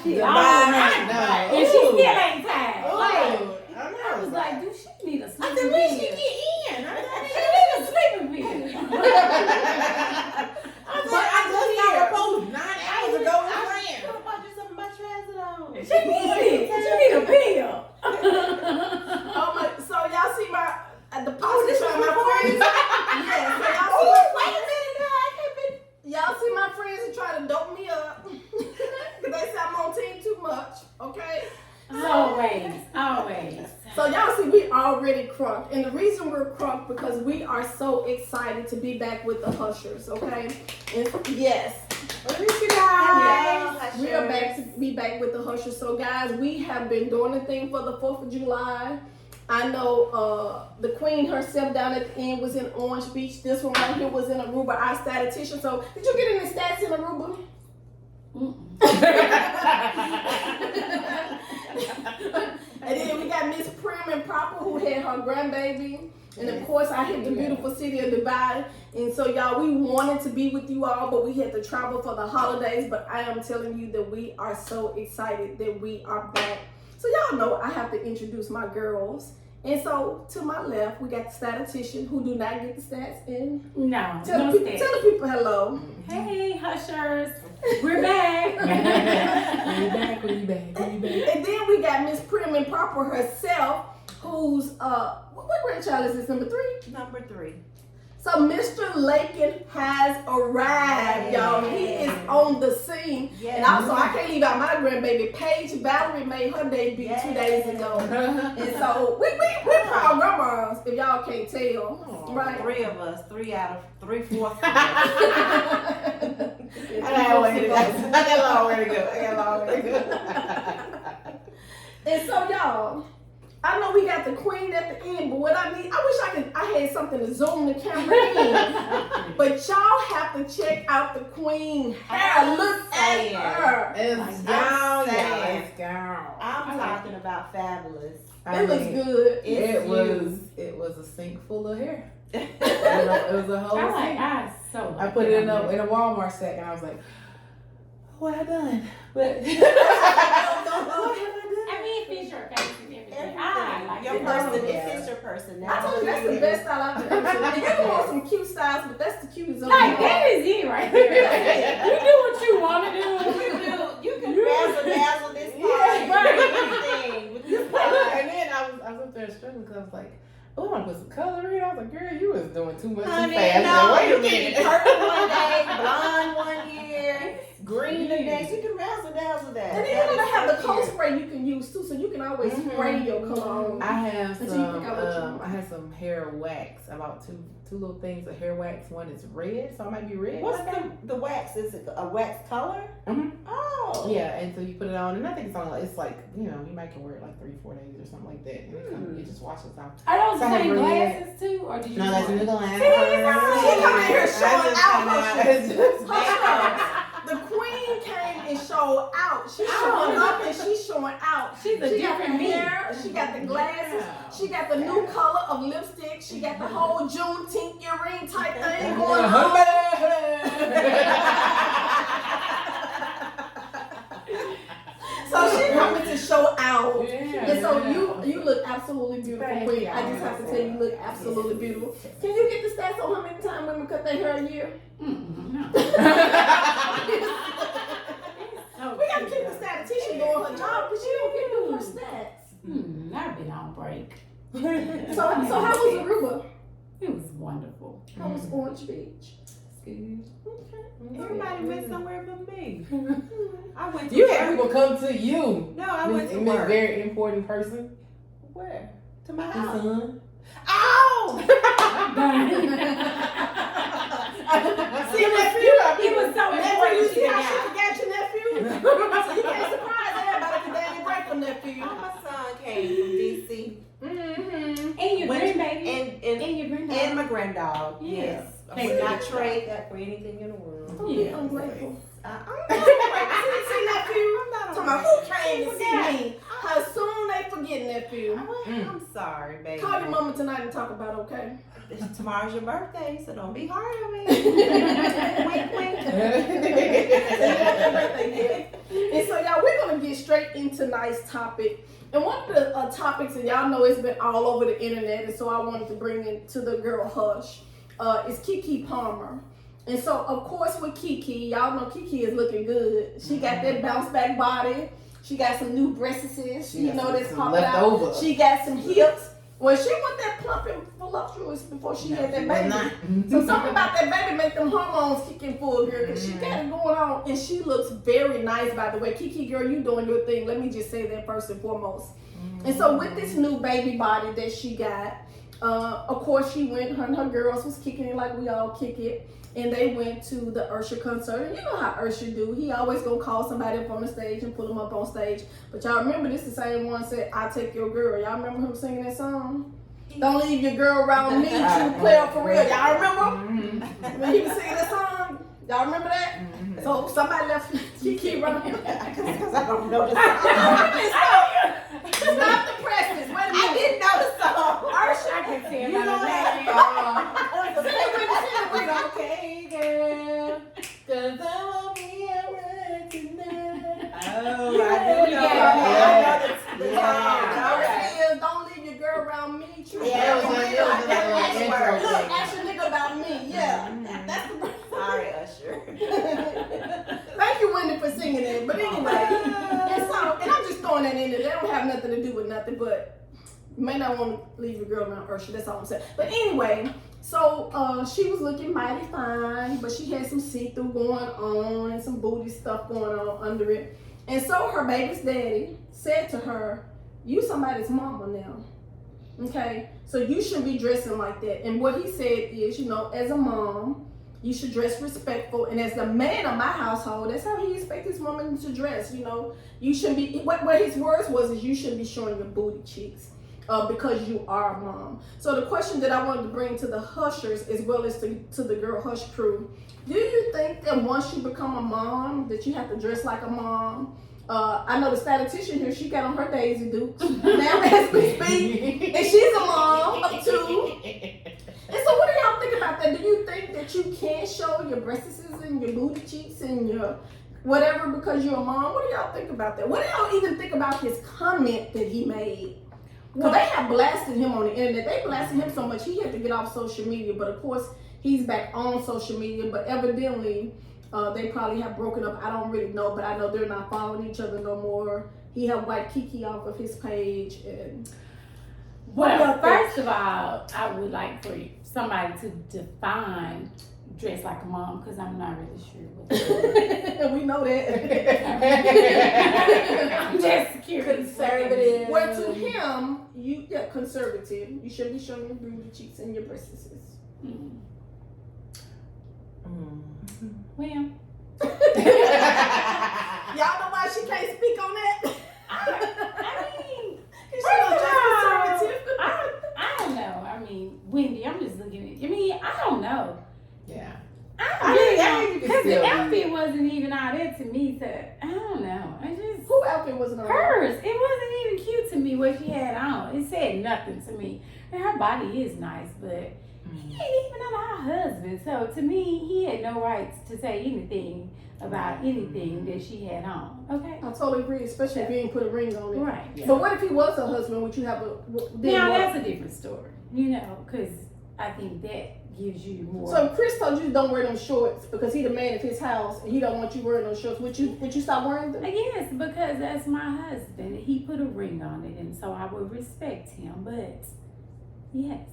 shit all night. And she still ain't tired. Like, I I was like, dude, she need a sleeping pill. when she get in? She need a sleeping pill. I just got reposed 9 hours ago. I bought you something about trazodone. She need it. She need a pill. Oh my! So y'all see my the post this of is my recording? friends. Yes. So y'all see my friends who try to dope me up because they say I'm on team too much. Okay. Always. So y'all see we already crunk, and the reason we're crunk because we are so excited to be back with the Hushers. Okay. And yes. What is you guys? Yes, we are back to be back with the Hushers. So guys, we have been doing the thing for the 4th of July. I know the queen herself down at the end was in Orange Beach. This one right here was in Aruba, our statistician. So did you get any stats in Aruba? And then we got Miss Prim and Proper who had her grandbaby. And of course, I hit the beautiful city of Dubai. And so, y'all, we wanted to be with you all, but we had to travel for the holidays. But I am telling you that we are so excited that we are back. So, y'all know I have to introduce my girls. And so, to my left, we got the statistician who do not get the stats in. No, Tell the people hello. Hey, Hushers. We're back. We back. And then we got Miss Prim and Proper herself, who's what grandchild is this? Number 3? Number 3. So Mr. Lakin has arrived, y'all. He is on the scene. Yes. And also, I can't leave out my grandbaby. Paige Valerie made her debut 2 days ago. And so we proud grandmas, if y'all can't tell. Right? 3 of us. 3 out of 3/4. I got a long way to go. And so, y'all, I know we got the queen at the end, but what I need, I wish I had something to zoom the camera in. But y'all have to check out the queen hair. Look at her. It's gone, it's gone. I'm talking about fabulous. It looks good. It was a sink full of hair. It was a whole sink. I put it in a Walmart sack and I was like, what have I done? But I mean, it fits your face and everything. Your person, it fits your personality. I told you that's the best style I've ever seen. You can want some cute styles, but that's the cutest of Like, that is it right there. You do what you want to do. You can razzle this part. Anything with this part. and then I was up there struggling because I was like, oh, I want to put some color in. I was like, girl, you was doing too much too Honey, fast. no, Wait a you can minute. be purple one day, blonde one year, green the next. You can razzle dazzle that. And then you're gonna have the cold spray you can use too, so you can always spray your cologne. I have Until you pick out what you some. want. I have some hair wax. About two little things of hair wax. One is red, so I might be red. What's the wax? Is it a wax color? Mm-hmm. Oh. Yeah, and so you put it on, and I think it's like you might can wear it like 3-4 days or something like that, and it just washes out. Are those the So I same have glasses too, or did you? No, that's new glasses. She coming here showing out. The queen came and showed out. She's showing up and she's showing out. She's a She got the different me. hair, she got the glasses, she got the new color of lipstick, she got the whole Juneteenth earring type thing going on. So she coming to show out. And so you look absolutely beautiful, Thank queen. you. I just have to tell you look absolutely beautiful. Can you get the stats on how many times women cut their hair a year? No. We gotta keep the statistician doing her job because she don't get new her stats. I've been on break. So how was Aruba? It was wonderful. How was Orange Beach? Good. Everybody went somewhere but me. I went to You work. had people come to you. No, I went to Miss work. very important person. Where? To my Your house. son. Oh! See, nephew, It was so nephew, you important. see how she forgot your nephew? So you can't surprise everybody because they didn't break for nephew. Oh, my son came from DC. And your grandbaby. And your granddaughter. and my granddog. Yeah. Yes. I would not trade that for anything in the world. Don't be ungrateful. I'm See, nephew? not Talking about who came to see me? How soon they forget nephew? I'm sorry, baby. Call your mama tonight and talk about it, okay? Tomorrow's your birthday, so don't be hard on me. Wink, wink. And so y'all, we're gonna get straight into nice topic. And one of the topics, and y'all know it's been all over the internet, and so I wanted to bring it to the girl hush, is Keke Palmer. And so, of course, with Keke, y'all know Keke is looking good. She got that bounce back body. She got some new breasts. You know, that's popping out. She got some hips. Well, she was that plump and voluptuous before she had that baby. So something about that baby make them hormones kick in full, girl, because she got it going on. And she looks very nice, by the way. Keke, girl, you doing your thing. Let me just say that first and foremost. And so with this new baby body that she got, of course, she went, her and her girls was kicking it like we all kick it. And they went to the Usher concert. And you know how Usher do. He always gonna call somebody up on the stage and pull them up on stage. But y'all remember this the same one said, "I take your girl." Y'all remember him singing that song? Don't leave your girl around me, true player for real. Y'all remember? When he was singing that song? Y'all remember that? So somebody left Keke running. Because I don't know the song. Stop the presses. Wait a minute. I didn't know the song. Usher, I can see You know that? Okay, girl, 'cause I won't be around tonight. Oh, I do know. Don't leave your girl around me. True. Yeah, it was an intro thing. Ask your nigga about me. Yeah. That's the Sorry, Usher. Thank you, Wendy, for singing it. But anyway, and I'm just throwing that in there. They don't have nothing to do with nothing, but you may not want to leave your girl around Usher. That's all I'm saying. But anyway, so she was looking mighty fine, but she had some see-through going on and some booty stuff going on under it. And so her baby's daddy said to her, "You somebody's mama now. Okay? So you shouldn't be dressing like that." And what he said is, you know, as a mom, you should dress respectful. And as the man of my household, that's how he expects his woman to dress. You know, you shouldn't be, what his words was is you shouldn't be showing your booty cheeks because you are a mom. So the question that I wanted to bring to the hushers as well as to the Girl Hush crew, do you think that once you become a mom that you have to dress like a mom? I know the statistician here, she got on her Daisy Dukes now as we speak, and she's a mom of two. And so what do y'all think about that? Do you think that you can't show your breasts and your booty cheeks and your whatever because you're a mom? What do y'all think about that? What do y'all even think about his comment that he made? Well, they have blasted him on the internet. They blasted him so much he had to get off social media. But of course, he's back on social media. But evidently, they probably have broken up. I don't really know, but I know they're not following each other no more. He had wiped Keke off of his page. And well, first of all, I would like for somebody to define dress like a mom, because I'm not really sure what that is. We know that. I'm just curious. Conservative. Well, to him, conservative. You shouldn't be showing your booty cheeks and your breasts. Well, y'all know why she can't speak on that? I mean, I don't know. I mean, Wendy, I'm just looking at. I mean, I don't know. Yeah. I mean, because the outfit wasn't even all that to me. So I don't know. Who outfit wasn't on? Hers. It wasn't even cute to me what she had on. It said nothing to me. And her body is nice, but he ain't even on her husband. So to me, he had no rights to say anything about anything that she had on. Okay. I totally agree, especially if you ain't put a ring on it. Right. Yeah. But what if he was her husband? Would you have a? Now that's a different story. You know, because I think that gives you more. So if Chris told you don't wear them shorts because he the man of his house and he don't want you wearing those shorts, would you stop wearing them? Yes, because that's my husband. He put a ring on it, and so I would respect him. But yes,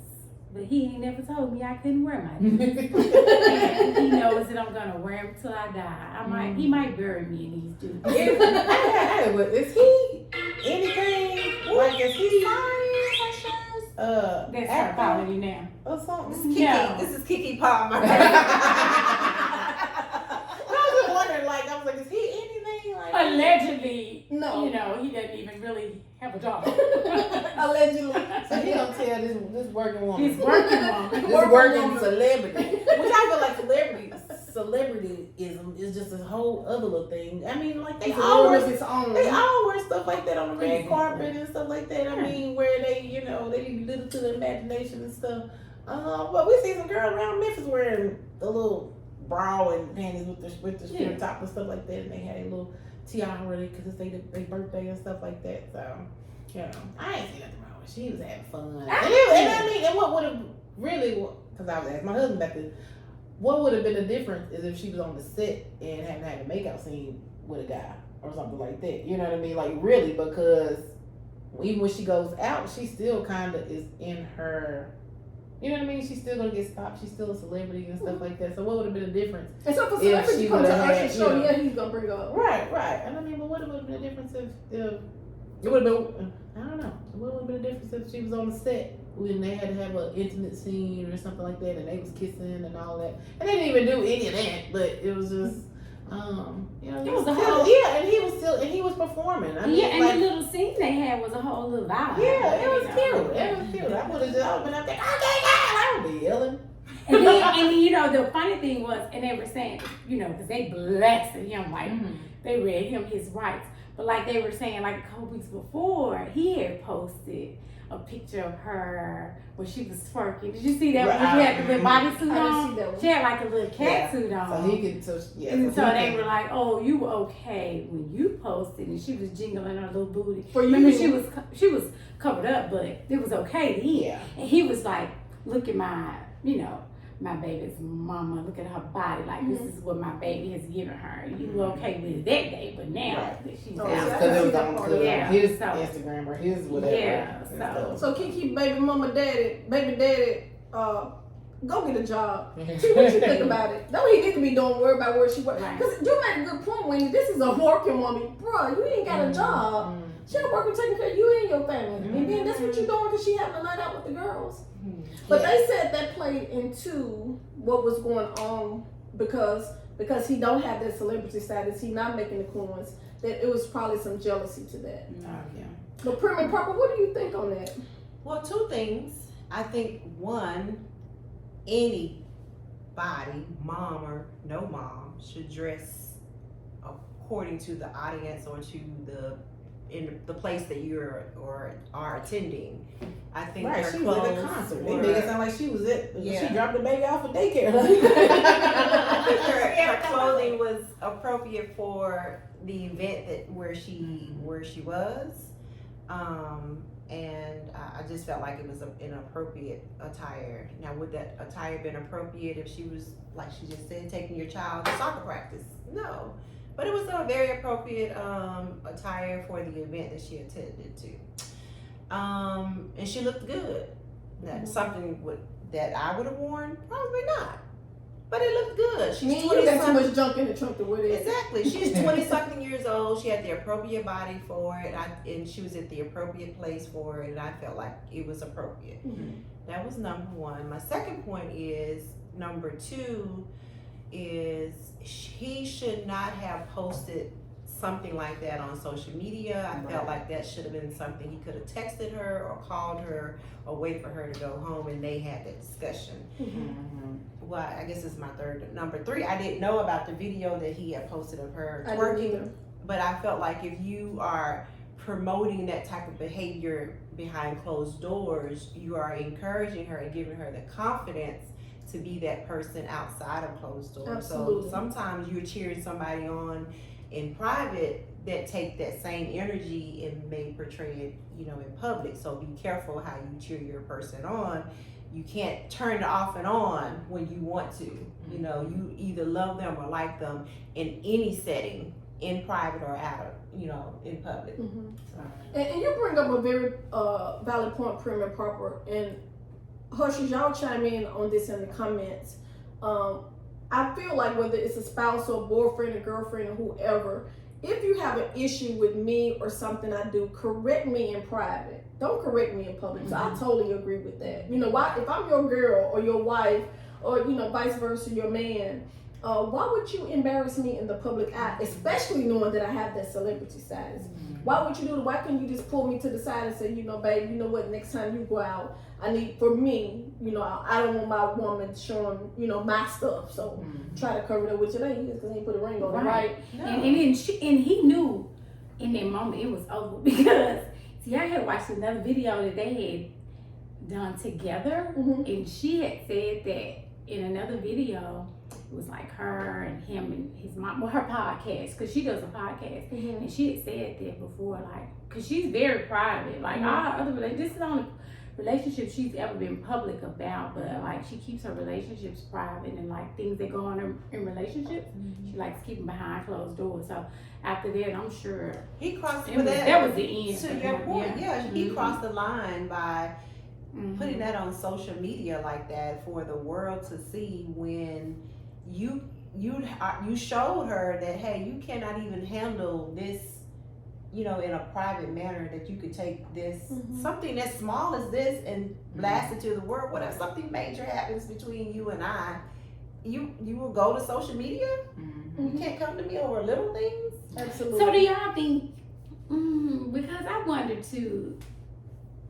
but he ain't never told me I couldn't wear my jeans. And he knows that I'm gonna wear them till I die. He might bury me in these dudes. Is he anything? Like, is he that's her quality now. or something? This is Keke Palmer. I was just wondering, I was like, is he anything? Like, Allegedly, no. You know, he doesn't even really have a job. Allegedly. So he don't tell this working woman. He's working woman. This working celebrity. Which I feel like celebrityism is just a whole other little thing. I mean, like they all wear stuff like that on the red carpet and stuff like that. I mean, where they, they leave little to the imagination and stuff. But we see some girls around Memphis wearing the little bra and panties with the strip top and stuff like that, and they had a little tiara because it's their birthday and stuff like that. So, you know, I ain't see nothing wrong with it. She was having fun. And what would have really, because I was asking my husband back then, what would have been the difference is if she was on the set and hadn't had a makeout scene with a guy or something like that. You know what I mean? Like, really, because even when she goes out, she still kind of is in her, you know what I mean? She's still gonna get stopped. She's still a celebrity and stuff like that. So what would have been the difference? And so for celebrity come to Usher's show, he's gonna bring her up. Right. And I mean, but what would have been the difference if it would have been? I don't know. What would have been the difference if she was on the set when they had to have an intimate scene or something like that, and they was kissing and all that, and they didn't even do any of that, but it was just. You know, it was a whole and he was performing. I mean, and the little scene they had was a whole little vibe. Yeah, it was cute. It was cute. I would have just been up there. I would be yelling. And then you know the funny thing was, and they were saying, you know, because they blasted him like they read him his rights, but like they were saying like a couple weeks before he had posted a picture of her where she was twerking. Did you see that? When she had the little bodysuit on? She had like a little cat suit on. So he could, and so they were like, "Oh, you were okay when you posted," and she was jingling her little booty. Remember, she was covered up, but it was okay then. Yeah. And he was like, "Look at my, you know, my baby's mama. Look at her body. Like this is what my baby has given her. You were okay with it that day, but now that she's out, because it was on his Instagram or his whatever. Yeah. So Keke, baby daddy, go get a job. See what you think about it. No, he need to be doing worry about where she works. Because you make a good point, Wendy. This is a working woman, bro. You ain't got a job. She don't work and taking care of you and your family. And then that's what you're doing because she having a night out with the girls. But they said that played into what was going on because he don't have that celebrity status, he not making the coins, that it was probably some jealousy to that. But Prim and Proper, what do you think on that? Well, two things. I think one, anybody, mom or no mom, should dress according to the audience or to the place that you're or are attending. I think her she clothes was at a concert. They made it sound like she was she dropped the baby off of daycare. I think her clothing was appropriate for the event where she was, and I just felt like it was an inappropriate attire. Now, would that attire been appropriate if she was, like she just said, taking your child to soccer practice? No. But it was a very appropriate attire for the event that she attended to. And she looked good. That's something that I would have worn? Probably not. But it looked good. She's 20 got too much junk in the trunk to wear it. Exactly. She's 20-something years old. She had the appropriate body for it. And she was at the appropriate place for it. And I felt like it was appropriate. That was number one. My second point is, number two, is he should not have posted something like that on social media. I felt like that should have been something he could have texted her or called her or wait for her to go home and they had that discussion. Well, I guess it's my third. Number three, I didn't know about the video that he had posted of her twerking, but I felt like if you are promoting that type of behavior behind closed doors, you are encouraging her and giving her the confidence to be that person outside of closed doors. Absolutely. So sometimes you're cheering somebody on in private that take that same energy and may portray it, you know, in public. So be careful how you cheer your person on. You can't turn it off and on when you want to. You know, you either love them or like them in any setting, in private or out, you know, in public. And you bring up a very valid point, Prim and Proper, and Hushers, y'all chime in on this in the comments. I feel like whether it's a spouse or a boyfriend or girlfriend or whoever, if you have an issue with me or something I do, correct me in private. Don't correct me in public. So I totally agree with that. You know, why, if I'm your girl or your wife or, you know, vice versa, your man, why would you embarrass me in the public eye, especially knowing that I have that celebrity status? Why would you do it? Why can't you just pull me to the side and say, you know, babe, you know what, next time you go out, I need, for me, you know, I don't want my woman showing, you know, my stuff. So try to cover it up with your ladies because he put a ring on it, right? No. And he knew in that moment it was over because, see, I had watched another video that they had done together, and she had said that in another video, It was like her and him and his mom. Well, her podcast, because she does a podcast. Mhm. And she had said that before, like, because she's very private. Like, all her other relationships, this is the only relationship she's ever been public about. But, like, she keeps her relationships private. And, like, things that go on in relationships, she likes keeping behind closed doors. So, after that, I'm sure He crossed that was the end. To for your him. point, yeah, he Mhm. crossed the line by Mhm. putting that on social media like that for the world to see when you showed her that, hey, you cannot even handle this, in a private manner, that you could take this something as small as this and blast it to the world. What if something major happens between you and I? You will go to social media? You can't come to me over little things? Absolutely. So do y'all think, because I wonder too,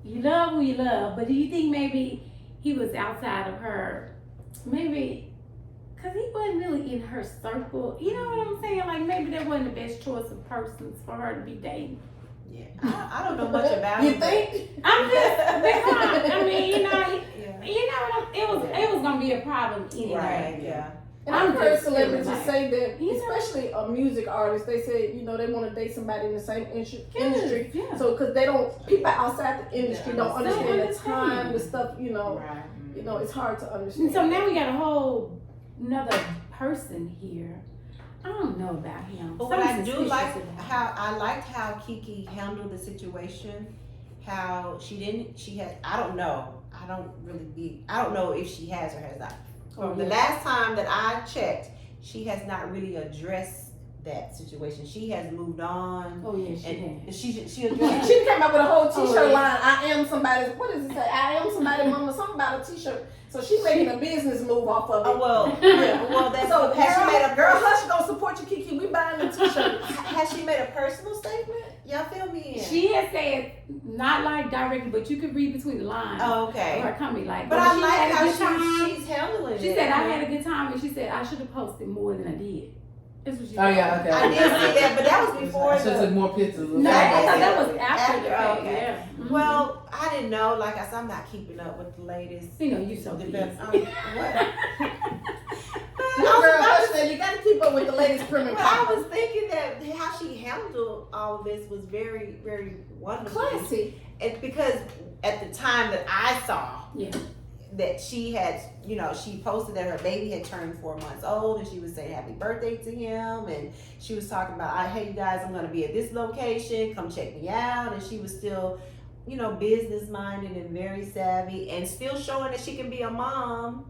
you love who you love, but do you think maybe he was outside of her, maybe, because he wasn't really in her circle, you know what I'm saying? Like maybe that wasn't the best choice of persons for her to be dating. Yeah. I don't know much about You him. think? I'm just, because, I mean, Yeah. it was going to be a problem anyway. Right, yeah. And I'm I've heard just celebrities feeling like- say that, You know? especially a music artist, they say, they want to date somebody in the same industry. Yeah. So, because people outside the industry don't understand the understand. time, the stuff, Right. it's hard to understand. And so now we got a whole another person here. I don't know about him. But what I Something do suspicious like, about him. I liked how Keke handled the situation. How I don't know. I don't know if she has or has not. From the last time that I checked, she has not really addressed that situation. She has moved on. Oh yeah, she And did. she addressed She came up with a whole T-shirt yeah. line. I am somebody's. What does it say? I am somebody's mama. Something about a T-shirt. So she's making a business move off of it. Oh well, Yeah. that's So has she made a girl, hush, gonna support you, Keke. We buying the T-shirt. Has she made a personal statement? Y'all fill me in. She has said not like directly, but you could read between the lines. Oh, Of okay. her coming like, But oh, I she like had a how good time. she's handling it. She said I had a good time, and she said I should have posted more than I did. That's what she Oh said. yeah, okay. I did see that, but that was before I should have took the. more pictures. No, I thought that was after After, the fact. okay. Yeah. Mhm. Well, I didn't know. Like I said, I'm not keeping up with the latest. you know, you so Depends busy. on what? No, girl, hush, man. You got to keep up with the latest prim and But I proper. was thinking that how she handled all of this was very, very wonderful. Classy. It's because at the time that I saw Yeah. that she had, she posted that her baby had turned 4 months old, and she was saying happy birthday to him, and she was talking about, hey, you guys, I'm going to be at this location, come check me out, and she was still, business minded and very savvy, and still showing that she can be a mom,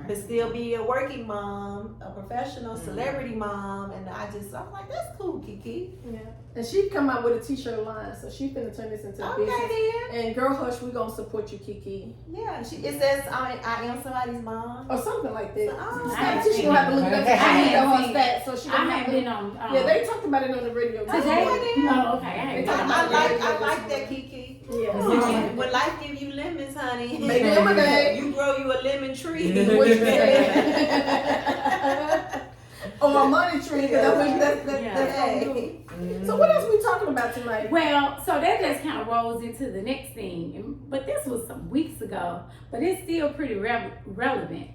but still be a working mom, a professional celebrity mom, and I'm like, that's cool, Keke. Yeah. And she come out with a T-shirt line, so she finna turn this into a Okay business. then. And girl, hush, we gonna support you, Keke, Yeah, it says I am somebody's mom. or something like that. Oh, I She gonna have to look it up. She I need to know her haven't stats, so she I gonna have haven't to. been on. Yeah, they talked about it on the radio Today? today. Oh, okay. I ain't been on I that. like that, Keke. Yeah. When life gives you lemons, honey, Make lemonade. you grow you a lemon tree. What you say? Or a money tree. That's Hey. gonna do. So what else we talking about tonight? Well, so that just kind of rolls into the next thing, but this was some weeks ago, but it's still pretty relevant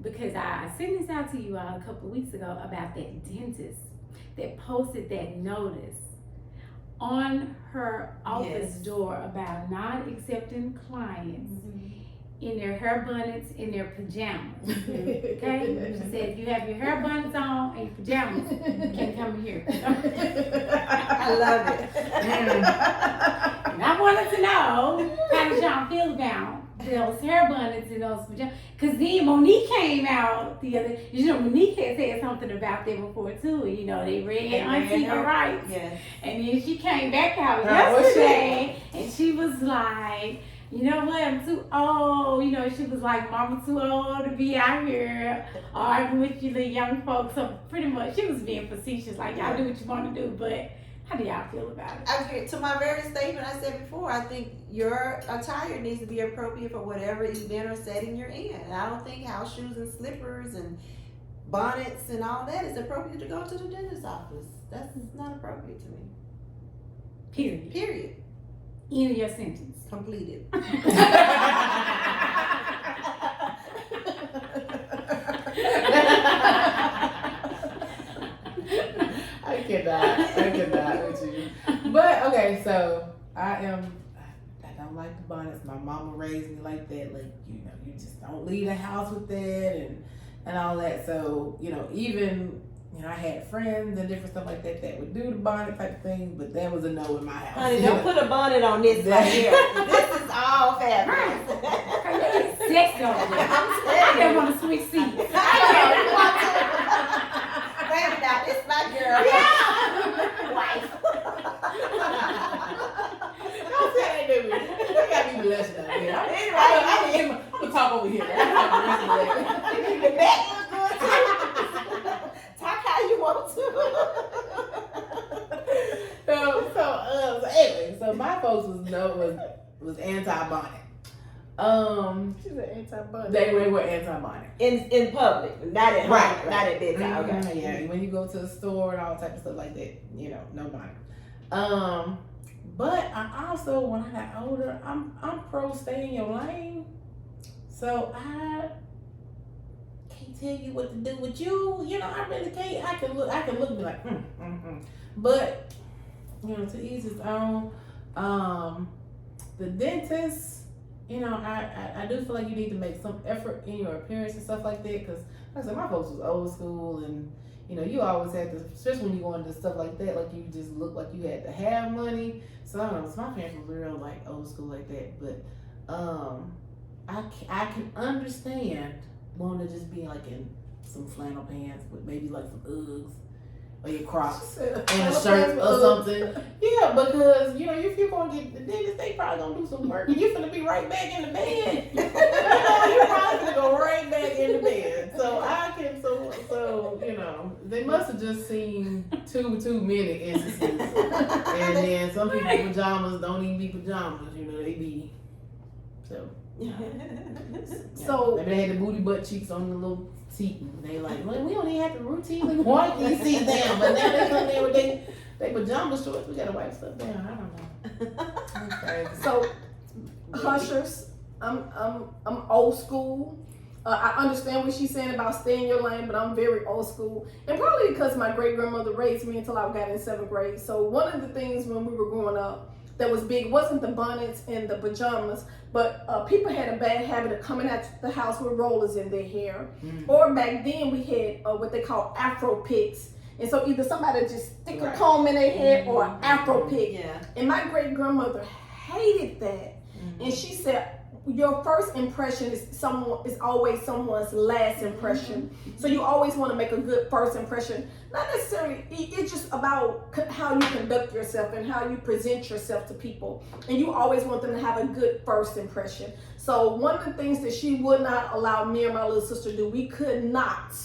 because I sent this out to you all a couple of weeks ago about that dentist that posted that notice on her office door about not accepting clients in their hair bonnets, in their pajamas. Okay? She said, if you have your hair bonnets on and your pajamas, you can't come here. I love it. And I wanted to know how did y'all feel about those hair bonnets and those pajamas? Because then Monique came out the other, Monique had said something about that before too. They read Auntie her rights. Yes. And then she came back out what's she? yesterday and she was like, you know what, I'm too old. She was like, Mama too old to be out here arguing with you little young folks. So pretty much she was being facetious, like y'all do what you want to do, but how do y'all feel about it? To my very statement I said before, I think your attire needs to be appropriate for whatever event or setting you're in. And I don't think house shoes and slippers and bonnets and all that is appropriate to go to the dentist's office. That's not appropriate to me. Period. Period. End of your sentence. Completed. I cannot with you. But okay, so I don't like the bonnets. My mama raised me like that. Like, you know, you just don't leave the house with that and all that. So, you know, even, you know, I had friends and different stuff like that would do the bonnet type of thing, but that was a no in my house. Honey, don't put a bonnet on this right here. This is all fabulous. Sexy over there. I just want to switch seats. Baby, now this my girl. Yeah. Wife. Don't say that to me. You got me blushing out here. Anyway, I'm gonna talk over here. the back looks good too. Talk how you want to. So anyway, so my folks was anti-bonnet. She's an anti-bonnet. They were anti-bonnet. In public, not at home, not at bedtime. Mhm, Okay. yeah, when you go to the store and all type of stuff like that, you know, no bonnet. But I also, when I got older, I'm pro stay in your lane. So I can't tell you what to do with you. You know, I really can't. I can look and be like, But, you know, to each his own. The dentist, you know, I do feel like you need to make some effort in your appearance and stuff like that. Because, like I said, my folks was old school and, you know, you always had to, especially when you go into stuff like that, like you just look like you had to have money. So I don't know, so my parents were real like old school like that. But I can understand wanting to just be like in some flannel pants with maybe like some Uggs or your Crocs and a shirt or something. Yeah, because, you know, if you're going to get the dentist, they probably going to do some work and you're going to be right back in the bed. You know, you're probably going to go right back in the bed. So, you know, they must have just seen too many instances. And then some people's pajamas don't even be pajamas, you know, they be, so. So maybe they had the booty butt cheeks on the little seat and they like, well, we don't even have to routinely wipe these seats down, but now they come in with they pajama shorts, we gotta wipe stuff down. I don't know. Okay. So, hushers, I'm old school. I understand what she's saying about staying in your lane, but I'm very old school. And probably because my great grandmother raised me until I got in 7th grade. So one of the things when we were growing up that was big wasn't the bonnets and the pajamas, but people had a bad habit of coming out the house with rollers in their hair. Or back then we had what they call Afro picks. And so either somebody just stick a comb in their hair or an Afro pick. Yeah. And my great grandmother hated that. And she said, your first impression is always someone's last impression. So you always want to make a good first impression. Not necessarily, it's just about how you conduct yourself and how you present yourself to people. And you always want them to have a good first impression. So one of the things that she would not allow me and my little sister to do, we could not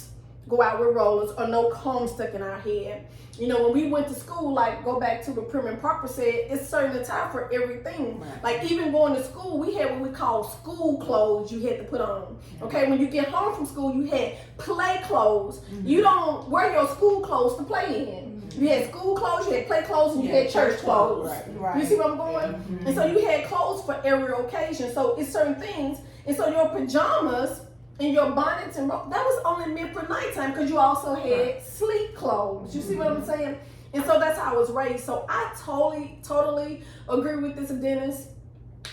go out with rollers or no comb stuck in our head. You know, when we went to school, like go back to what Prim and Proper said, it's certain time for everything. Right. Like even going to school, we had what we call school clothes you had to put on. Okay, when you get home from school, you had play clothes. You don't wear your school clothes to play in. You had school clothes, you had play clothes, and you had church clothes. Right. You see where I'm going? And so you had clothes for every occasion. So it's certain things. And so your pajamas and your bonnets and that was only meant for nighttime because you also had sleep clothes. You see what I'm saying? And so that's how I was raised. So I totally agree with this dentist.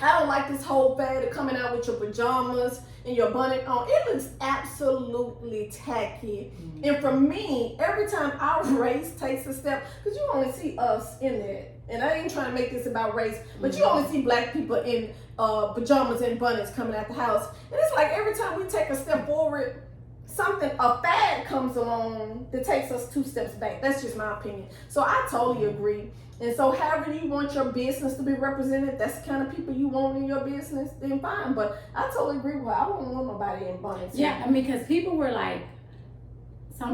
I don't like this whole fad of coming out with your pajamas and your bonnet on. It looks absolutely tacky. And for me, every time our race takes a step, because you only see us in there, and I ain't trying to make this about race, but you only see black people in pajamas and bonnets coming out the house. And it's like every time we take a step forward, a fad comes along that takes us 2 steps back. That's just my opinion. So I totally agree. And so however you want your business to be represented, that's the kind of people you want in your business, then fine. But I totally agree with her. I wouldn't want nobody in bonnets. Yeah, I mean, because some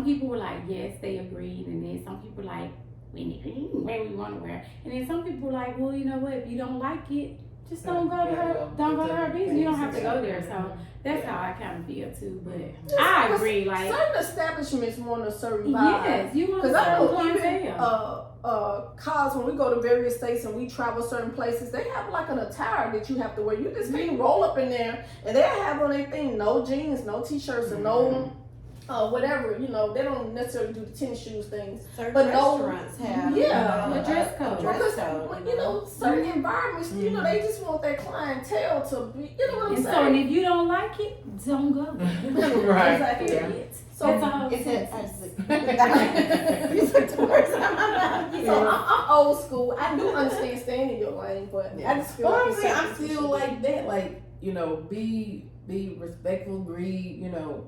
people were like, yes, they agreed. And then some people were like, we wear we want to wear. And then some people were like, well, you know what, if you don't like it, just don't go to her business. You don't have to go there. So that's how I kind of feel too. But I agree. Like certain establishments want a certain vibe. Yes, you want a Because I certain know even clientele. cars, when we go to various states and we travel certain places, they have like an attire that you have to wear. You just can't roll up in there and they have on their thing no jeans, no t-shirts, and no whatever, you know, they don't necessarily do the tennis shoes things. Certain But no- restaurants have a dress code. Because, code, you know, certain environments, you know, they just want their clientele to be, you know what I'm And so, saying? and if you don't like it, don't go. Right. Exactly. Yeah. So, That's all. It's You said the words out of my mouth. so I'm old school. I do understand staying in your lane, but I just feel Well, like I'm it's saying something I'm that you still should like that. Like, you know, be respectful, greed, you know.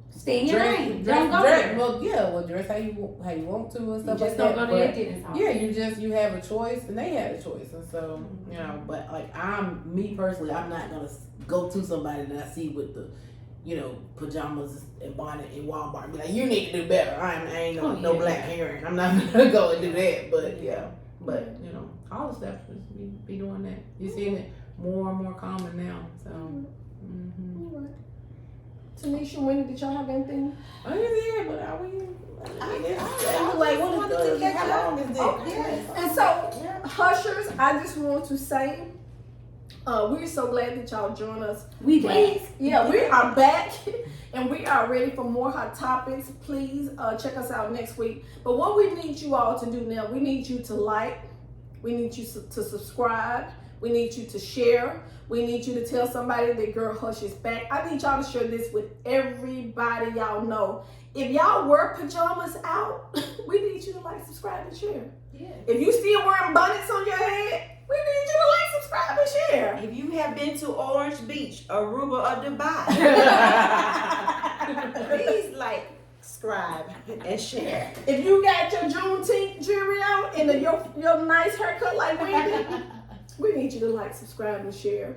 Stay in your lane. dress, Don't go dress, there. well, dress how you want to and You stuff just like don't that. go to but- their tennis hall. Yeah, you have a choice, and they had a choice, and so you know. But like me personally, I'm not gonna go to somebody that I see with the, you know, pajamas and bonnet in Walmart. And be like, you need to do better. I ain't no black Karen. I'm not gonna go and do that. But but you know, all the establishments be doing that. You're seeing it more and more common now. So. Mm-hmm. All right. Tanisha, Wendy, did y'all have anything? Oh, yeah, but are we? I Like, just wanted to catch how up. long is it? Oh, yes. And so, Hushers, I just want to say, we're so glad that y'all join us. We Please, back. yeah, we are back and we are ready for more hot topics. Please check us out next week. But what we need you all to do now, we need you to like, we need you to subscribe, we need you to share, we need you to tell somebody that Girl Hush is back. I need y'all to share this with everybody y'all know. If y'all wear pajamas out, we need you to like, subscribe, and share. Yeah. If you still wearing bonnets on your head, we need you to like, subscribe, and share. If you have been to Orange Beach, Aruba, or Dubai, please like, subscribe, and share. If you got your Juneteenth jewelry on and your nice haircut like Wendy, we need you to like, subscribe, and share.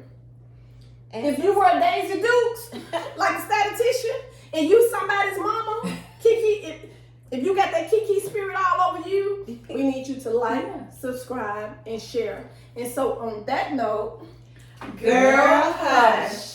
And If you wear Daisy Dukes like a statistician and you somebody's mama, Keke, if you got that Keke spirit all over you, we need you to like, subscribe, and share. And so on that note, Girl Hush.